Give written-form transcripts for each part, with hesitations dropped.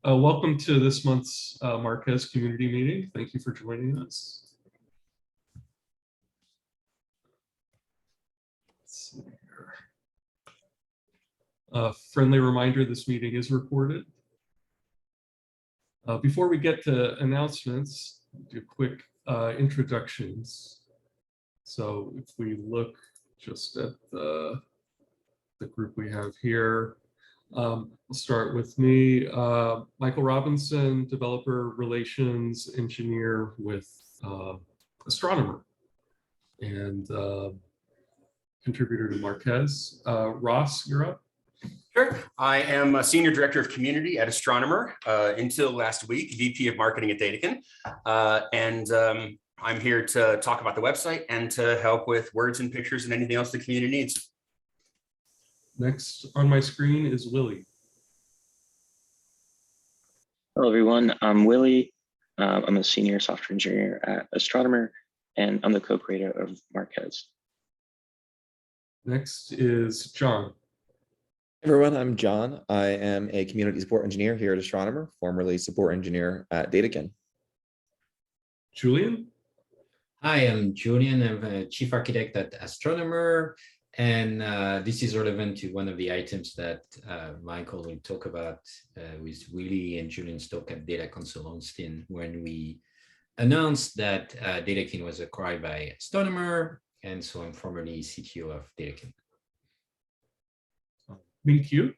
Welcome to this month's Marquez community meeting. Thank you for joining us. Let's see here. Friendly reminder, this meeting is recorded. Before we get to announcements, do quick introductions. So if we look just at the group we have here, we'll start with me, Michael Robinson, developer relations engineer with Astronomer and contributor to Marquez. Ross, you're up. Sure. I am a senior director of community at Astronomer, until last week, VP of marketing at Datakin. I'm here to talk about the website and to help with words and pictures and anything else the community needs. Next on my screen is Willie. Hello, everyone. I'm Willie. I'm a senior software engineer at Astronomer, and I'm the co-creator of Marquez. Next is John. Hey everyone, I'm John. I am a community support engineer here at Astronomer, formerly support engineer at Datakin. Julian. Hi, I'm Julian. I'm a chief architect at Astronomer. And this is relevant to one of the items that Michael will talk about with Willie and Julian's talk at Data Council Austin, when we announced that Datakin was acquired by Astronomer. And so I'm formerly CTO of Datakin. Min-Q.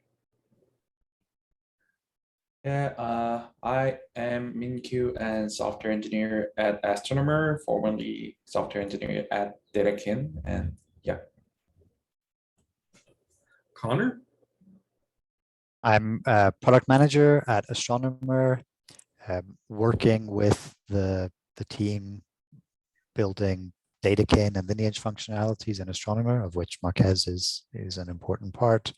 Yeah, I am Min-Q and software engineer at Astronomer, formerly software engineer at Datakin, and yeah. Connor. I'm a product manager at Astronomer, working with the team building Datakin and lineage functionalities in Astronomer, of which Marquez is an important part.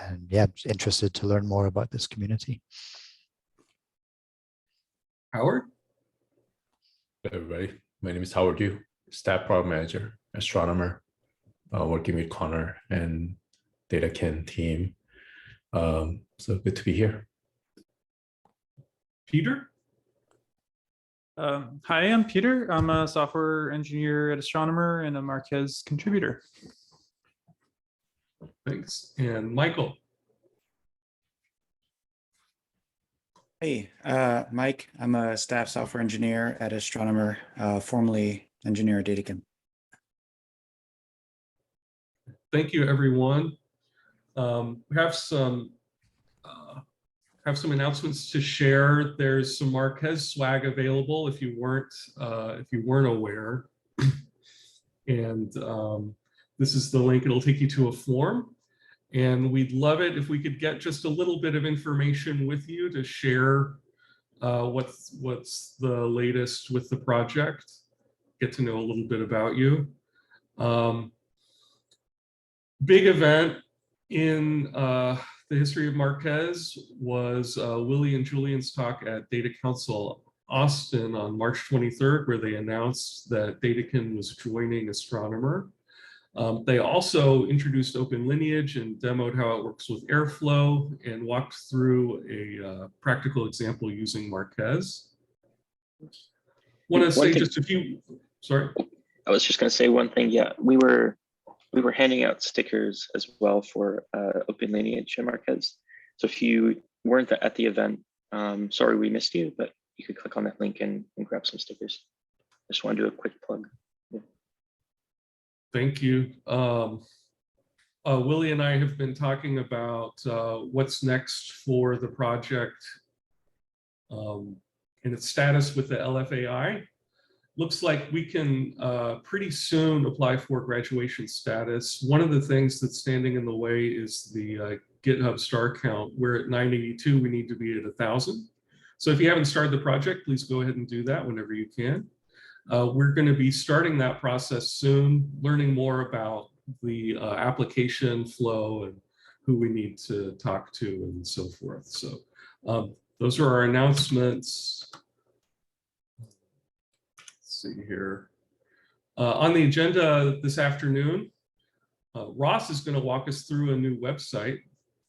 And yeah, interested to learn more about this community. Howard. Hello, everybody. My name is Howard Yu, staff product manager, Astronomer, working with Connor and Datakin team. So good to be here. Peter. Hi, I'm Peter. I'm a software engineer at Astronomer and a Marquez contributor. Thanks. And Michael. Hey, Mike. I'm a staff software engineer at Astronomer, formerly engineer at Datakin. Thank you, everyone. We have some announcements to share. There's some Marquez swag available if you weren't aware. And this is the link. It'll take you to a form. And we'd love it if we could get just a little bit of information with you to share what's the latest with the project, get to know a little bit about you. Big event in the history of Marquez was Willie and Julian's talk at Data Council Austin on March 23rd, where they announced that Datakin was joining Astronomer. They also introduced Open Lineage and demoed how it works with Airflow and walked through a practical example using Marquez. Want to say just a few, sorry? I was just going to say one thing. Yeah, we were handing out stickers as well for Open Lineage and Marquez. So if you weren't at the event, sorry we missed you, but you could click on that link and grab some stickers. I just want to do a quick plug. Yeah. Thank you. Willie and I have been talking about what's next for the project and its status with the LFAI. Looks like we can pretty soon apply for graduation status. One of the things that's standing in the way is the GitHub star count. We're at 982, we need to be at 1,000. So if you haven't started the project, please go ahead and do that whenever you can. We're going to be starting that process soon, learning more about the application flow and who we need to talk to and so forth. So those are our announcements. see here. On the agenda this afternoon, Ross is going to walk us through a new website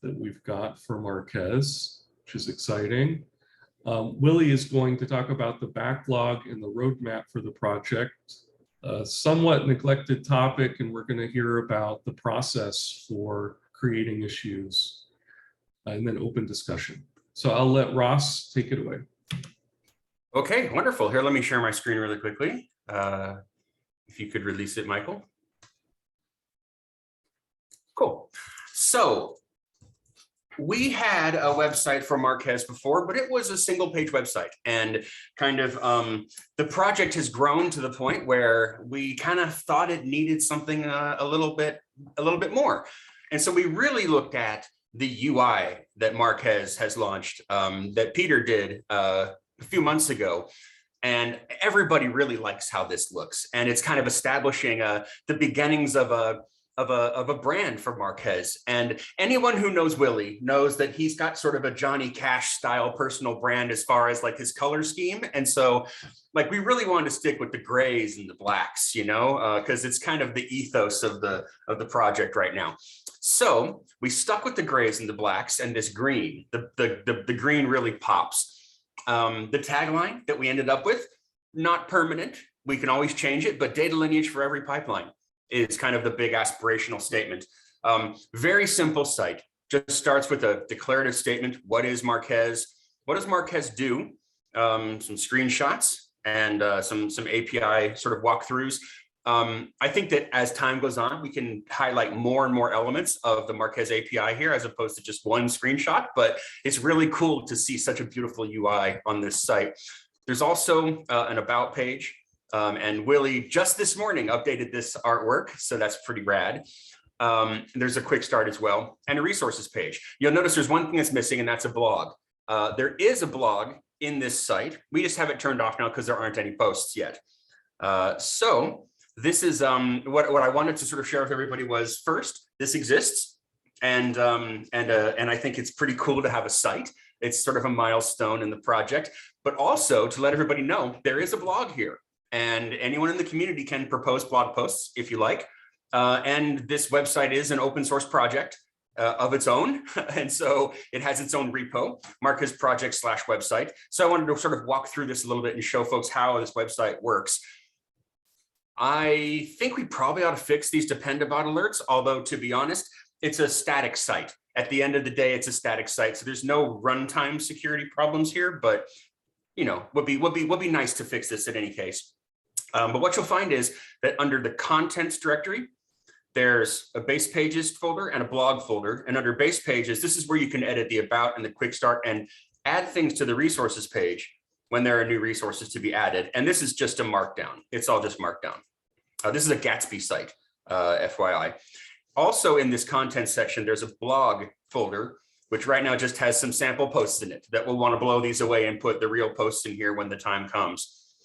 that we've got for Marquez, which is exciting. Willie is going to talk about the backlog and the roadmap for the project. A somewhat neglected topic, and we're going to hear about the process for creating issues, and then open discussion. So I'll let Ross take it away. Okay, wonderful. Here, let me share my screen really quickly. If you could release it, Michael. Cool. So we had a website for Marquez before, but it was a single page website, and kind of the project has grown to the point where we kind of thought it needed something a little bit more. And so we really looked at the UI that Marquez has launched, that Peter did a few months ago. And everybody really likes how this looks. And it's kind of establishing the beginnings of a brand for Marquez. And anyone who knows Willie knows that he's got sort of a Johnny Cash style personal brand as far as like his color scheme. And so like we really wanted to stick with the grays and the blacks, you know, because it's kind of the ethos of the project right now. So we stuck with the grays and the blacks and this green. The green really pops. The tagline that we ended up with, not permanent. We can always change it, but data lineage for every pipeline is kind of the big aspirational statement. Very simple site, just starts with a declarative statement. What is Marquez? What does Marquez do? Some screenshots and some API sort of walkthroughs. I think that as time goes on, we can highlight more and more elements of the Marquez API here, as opposed to just one screenshot, but it's really cool to see such a beautiful UI on this site. There's also an about page, and Willie just this morning updated this artwork, so that's pretty rad. There's a quick start as well, and a resources page. You'll notice there's one thing that's missing, and that's a blog. There is a blog in this site. We just have it turned off now because there aren't any posts yet. So this is what I wanted to sort of share with everybody was, first, this exists, and I think it's pretty cool to have a site. It's sort of a milestone in the project, but also to let everybody know there is a blog here, and anyone in the community can propose blog posts if you like. And this website is an open source project of its own, and so it has its own repo, Marquez project/website. So I wanted to sort of walk through this a little bit and show folks how this website works. I think we probably ought to fix these depend about alerts, although to be honest, it's a static site. At the end of the day, it's a static site, so there's no runtime security problems here, but you know, would be nice to fix this in any case. But what you'll find is that under the contents directory, there's a base pages folder and a blog folder, and under base pages, this is where you can edit the about and the quick start and add things to the resources page when there are new resources to be added. And this is just a markdown. It's all just markdown. This is a Gatsby site, FYI. Also in this content section, there's a blog folder, which right now just has some sample posts in it that we'll want to blow these away and put the real posts in here when the time comes.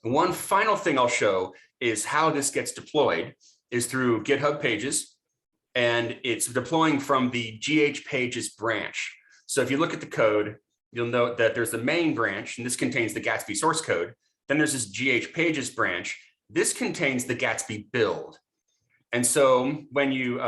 One final thing I'll show is how this gets deployed is through GitHub Pages, and it's deploying from the GH Pages branch. So if you look at the code, you'll note that there's the main branch, and this contains the Gatsby source code. Then there's this GH Pages branch. This contains the Gatsby build. And so when you,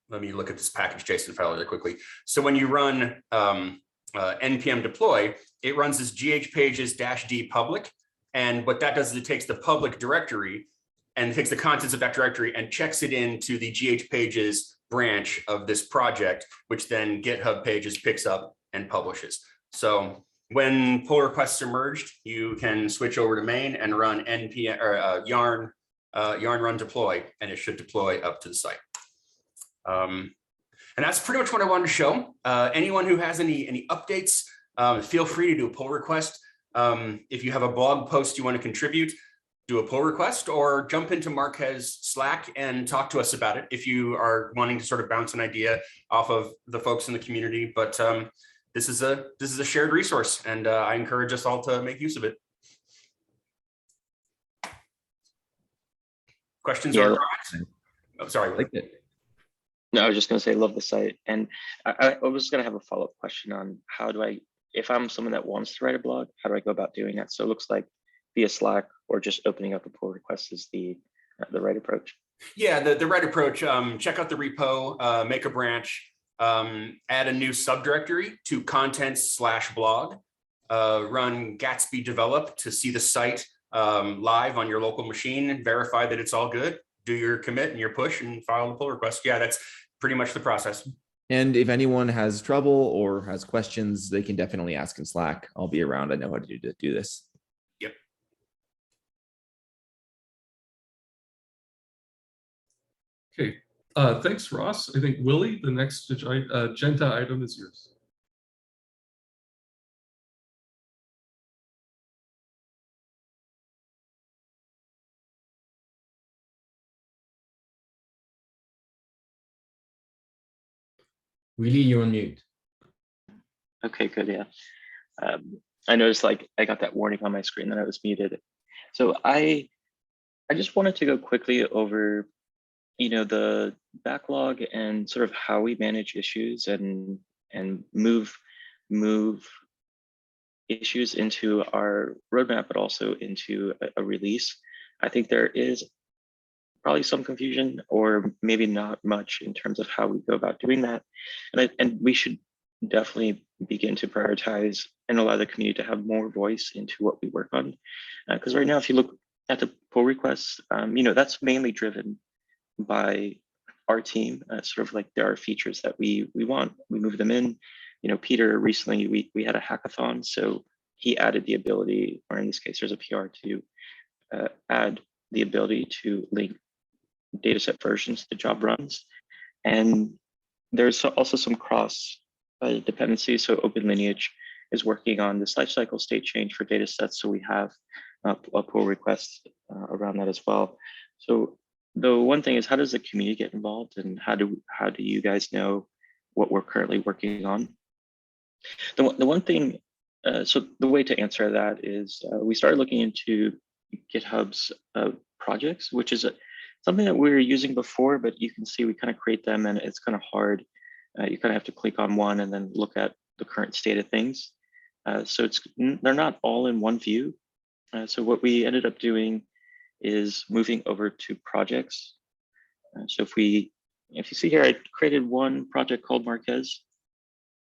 let me look at this package JSON file really quickly. So when you run npm deploy, it runs this GH Pages -d public. And what that does is it takes the public directory and it takes the contents of that directory and checks it into the GH Pages branch of this project, which then GitHub Pages picks up and publishes. So when pull requests are merged, you can switch over to main and run npm or yarn run deploy, and it should deploy up to the site. And that's pretty much what I wanted to show. Anyone who has any updates, feel free to do a pull request. If you have a blog post you want to contribute, do a pull request or jump into Marquez Slack and talk to us about it if you are wanting to sort of bounce an idea off of the folks in the community. But this is a shared resource, and I encourage us all to make use of it. Questions or comments? Oh, sorry. No, I was just going to say, love the site. And I was going to have a follow-up question on how do I, if I'm someone that wants to write a blog, how do I go about doing that? So it looks like via Slack or just opening up a pull request is the right approach? Yeah, the right approach. Check out the repo, make a branch, add a new subdirectory to contents/blog, run Gatsby develop to see the site live on your local machine, verify that it's all good, do your commit and your push and file the pull request. Yeah, that's pretty much the process. And if anyone has trouble or has questions, they can definitely ask in Slack. I'll be around. I know how to do this. Yep. Okay, thanks, Ross. I think Willie, the next agenda item is yours. Willie, you're on mute. Okay, good. Yeah. I noticed like I got that warning on my screen that I was muted. So I just wanted to go quickly over, the backlog and sort of how we manage issues and move issues into our roadmap, but also into a release. I think there is probably some confusion or maybe not much in terms of how we go about doing that. And we should definitely begin to prioritize and allow the community to have more voice into what we work on. Because right now, if you look at the pull requests, that's mainly driven by our team. Sort of like there are features that we want, we move them in. Peter, recently we had a hackathon, so he added the ability, or in this case, there's a PR to add the ability to link dataset versions to job runs. And there's also some cross dependencies. So OpenLineage is working on this lifecycle state change for datasets. So we have a pull request around that as well. So the one thing is, how does the community get involved, and how do you guys know what we're currently working on? The one thing, so the way to answer that is we started looking into GitHub's projects, which is something that we were using before, but you can see we kind of create them and it's kind of hard. You kind of have to click on one and then look at the current state of things. So they're not all in one view. So what we ended up doing is moving over to projects. So if you see here, I created one project called Marquez,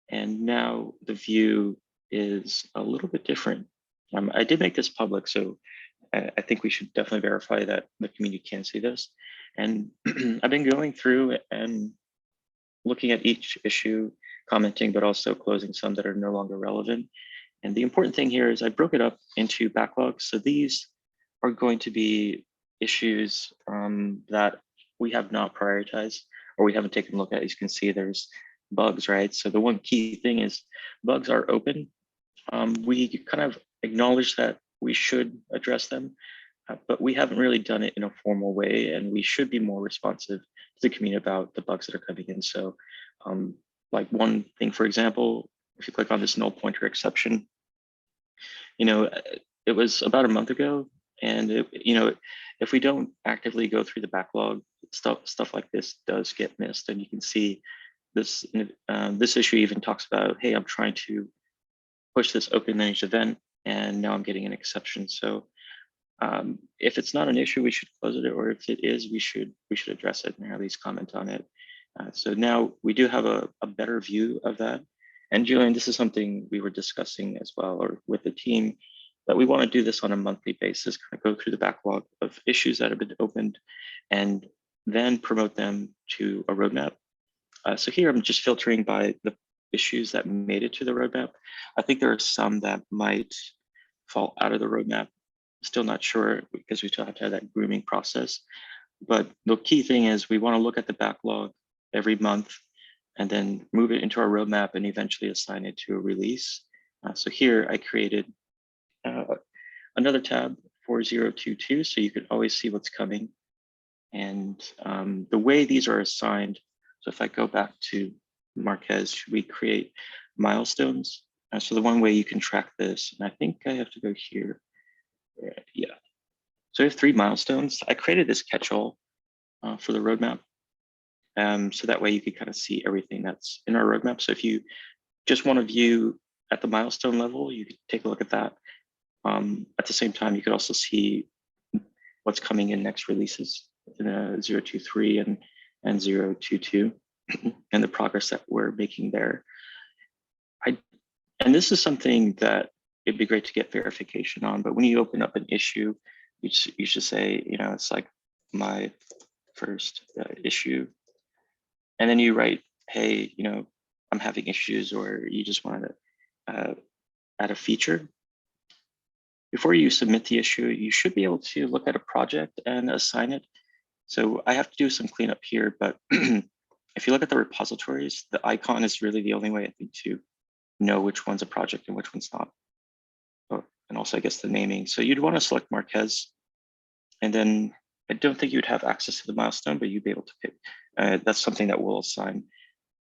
and now the view is a little bit different. I did make this public, so I think we should definitely verify that the community can see this. And I've been going through and looking at each issue, commenting, but also closing some that are no longer relevant. And the important thing here is I broke it up into backlogs. So these are going to be issues that we have not prioritized or we haven't taken a look at. As you can see, there's bugs, right? So the one key thing is bugs are open. We kind of acknowledge that we should address them, but we haven't really done it in a formal way, and we should be more responsive to the community about the bugs that are coming in. So like one thing, for example, if you click on this null pointer exception, it was about a month ago, and if we don't actively go through the backlog, stuff like this does get missed. And you can see this issue even talks about, hey, I'm trying to push this OpenLineage event, and now I'm getting an exception. So if it's not an issue, we should close it, or if it is, we should address it and at least comment on it. So now we do have a better view of that. And Julian, this is something we were discussing as well, or with the team, that we want to do this on a monthly basis, kind of go through the backlog of issues that have been opened and then promote them to a roadmap. So here I'm just filtering by the issues that made it to the roadmap. I think there are some that might fall out of the roadmap. Still not sure, because we still have to have that grooming process. But the key thing is we want to look at the backlog every month and then move it into our roadmap and eventually assign it to a release. So here I created another tab 4022, so you can always see what's coming. And the way these are assigned, so if I go back to Marquez, we create milestones. So the one way you can track this, and I think I have to go here. Yeah. So I have 3 milestones. I created this catch-all for the roadmap. So that way you can kind of see everything that's in our roadmap. So if you just want to view at the milestone level, you can take a look at that. At the same time, you could also see what's coming in next releases, 023 and 022, and the progress that we're making there. And this is something that it'd be great to get verification on, but when you open up an issue, you should say, it's like my first issue. And then you write, hey, I'm having issues, or you just want to add a feature. Before you submit the issue, you should be able to look at a project and assign it. So I have to do some cleanup here, but if you look at the repositories, the icon is really the only way, I think, to know which one's a project and which one's not. Oh, and also, I guess, the naming. So you'd want to select Marquez, and then I don't think you'd have access to the milestone, but you'd be able to pick. That's something that we'll assign,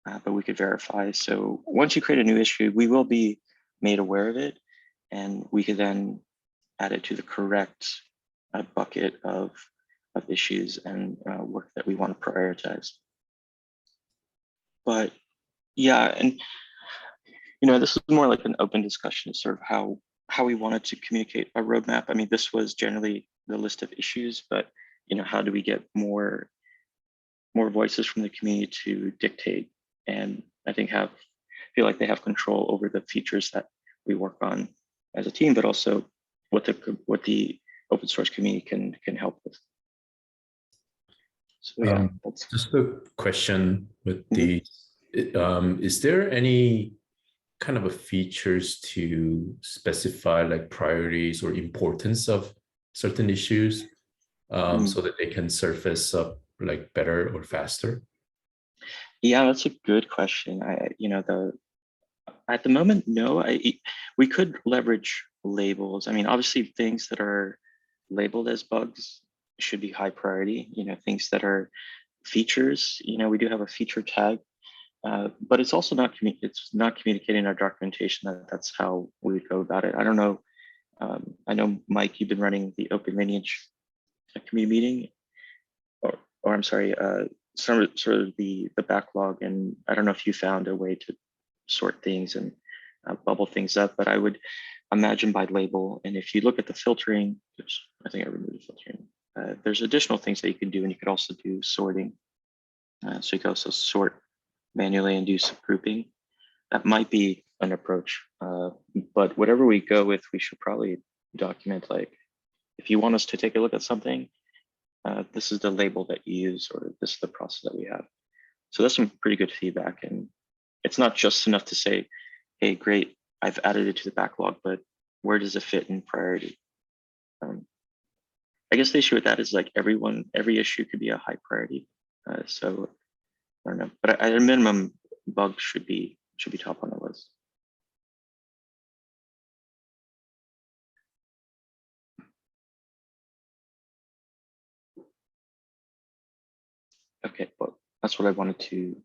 but we could verify. So once you create a new issue, we will be made aware of it, and we could then add it to the correct bucket of issues and work that we want to prioritize. But yeah, and this is more like an open discussion, sort of how we wanted to communicate a roadmap. I mean, this was generally the list of issues, but how do we get more voices from the community to dictate, and I think feel like they have control over the features that we work on as a team, but also what the open source community can help with. So yeah, that's just a question with the, is there any kind of a features to specify like priorities or importance of certain issues so that they can surface up like better or faster? Yeah, that's a good question. At the moment, no. We could leverage labels. I mean, obviously, things that are labeled as bugs should be high priority. Things that are features. We do have a feature tag, but it's also not communicating our documentation. That's how we would go about it. I don't know. I know, Mike, you've been running the Open Lineage community meeting, or I'm sorry, sort of the backlog, and I don't know if you found a way to sort things and bubble things up, but I would imagine by label. And if you look at the filtering, I think I removed the filtering. There's additional things that you can do, and you could also do sorting. So you can also sort manually and do some grouping. That might be an approach, but whatever we go with, we should probably document, like, if you want us to take a look at something, this is the label that you use, or this is the process that we have. So that's some pretty good feedback. And it's not just enough to say, hey, great, I've added it to the backlog, but where does it fit in priority? I guess the issue with that is, like, every issue could be a high priority. So I don't know, but at a minimum, bugs should be top on the list. Okay, well, that's what I wanted to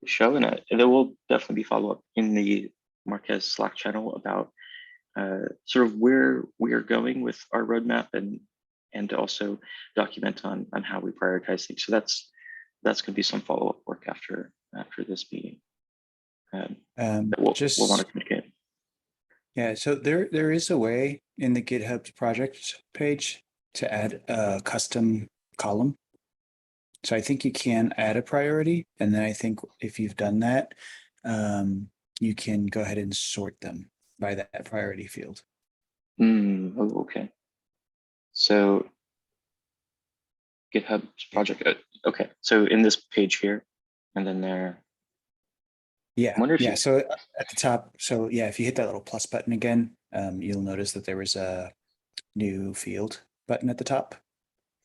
show, and there will definitely be follow-up in the Marquez Slack channel about sort of where we are going with our roadmap, and also document on how we prioritize things. So that's going to be some follow-up work after this meeting. That we'll want to communicate. Yeah, so there is a way in the GitHub project page to add a custom column. So I think you can add a priority, and then I think if you've done that, you can go ahead and sort them by that priority field. Oh, okay. So GitHub project. Okay, so in this page here, and then there. Yeah. Yeah. So at the top, so yeah, if you hit that little plus button again, you'll notice that there was a new field button at the top.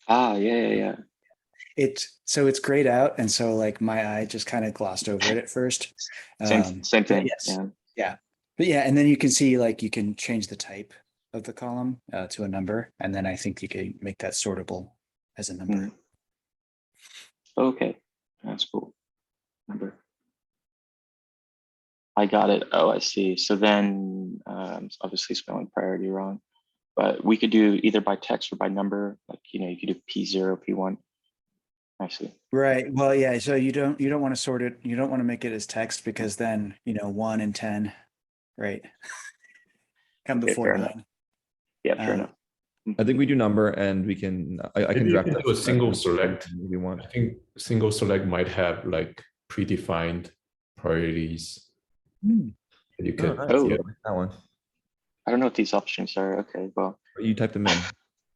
Yeah. It's grayed out, and so, like, my eye just kind of glossed over it at first. Same thing. Yes. Yeah. But yeah, and then you can see, like, you can change the type of the column to a number, and then I think you can make that sortable as a number. Okay, that's cool. Number. I got it. Oh, I see. So then, obviously spelling priority wrong, but we could do either by text or by number. Like, you could do P0, P1. I see. Right. Well, yeah. So you don't want to sort it. You don't want to make it as text, because then 1 and 10, right? come Okay, before fair enough. 9. Yeah, fair Um, enough. I think we do number and we can, I can Maybe you draft can that do a single select. if you want. I think single select might have like predefined priorities. Hmm. And you Oh, can nice. Oh. Yeah, I like that one. I don't know what these options are. Okay, well, You type them in.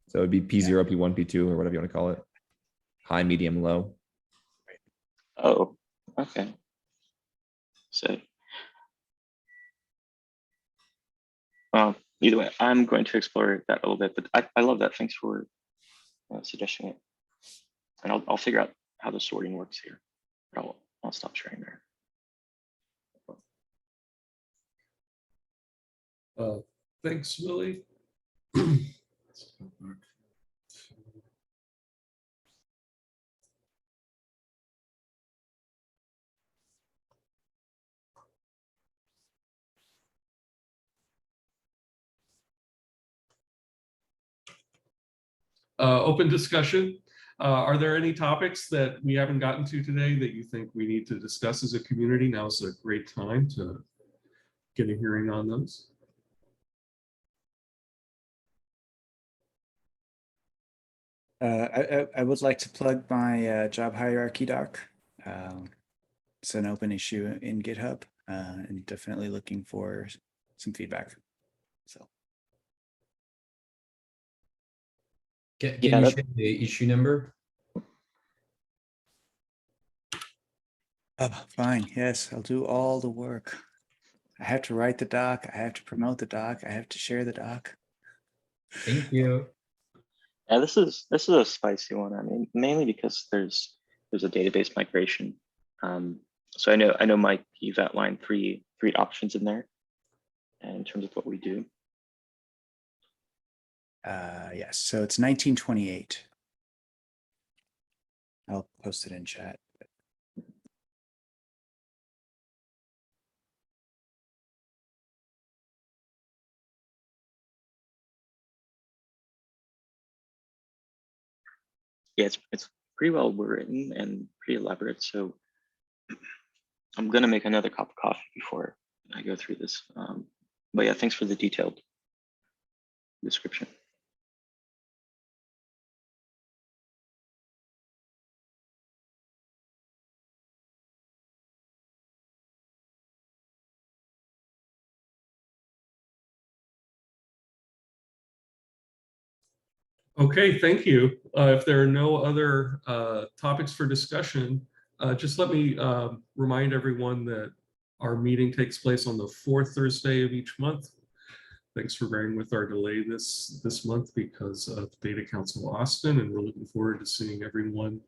So it'd be P0, P1, P2, or whatever you want to call it. High, medium, low. oh, okay. So, either way, I'm going to explore that a little bit, but I love that. Thanks for suggesting it. And I'll figure out how the sorting works here. But I'll stop sharing there. Thanks, Willie. Open discussion. Are there any topics that we haven't gotten to today that you think we need to discuss as a community? Now is a great time to get a hearing on those. I would like to plug my job hierarchy doc. It's an open issue in GitHub, and definitely looking for some feedback. So Can Yeah, you that- share the issue number? oh, fine. Yes, I'll do all the work. I have to write the doc. I have to promote the doc. I have to share the doc. Thank you. Yeah, this is a spicy one. I mean, mainly because there's a database migration. So I know Mike, you've outlined three options in there, and in terms of what we do. Yes, so it's 1928. I'll post it in chat. Yeah, it's pretty well written and pretty elaborate. So I'm gonna make another cup of coffee before I go through this. But yeah, thanks for the detailed description. Okay, thank you. If there are no other topics for discussion, just let me remind everyone that our meeting takes place on the fourth Thursday of each month. Thanks for bearing with our delay this month because of Data Council Austin, and we're looking forward to seeing everyone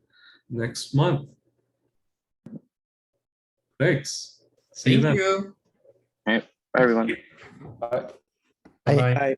next month. Thanks. See you Thank then. you. All right, bye everyone. Bye. Bye. Bye.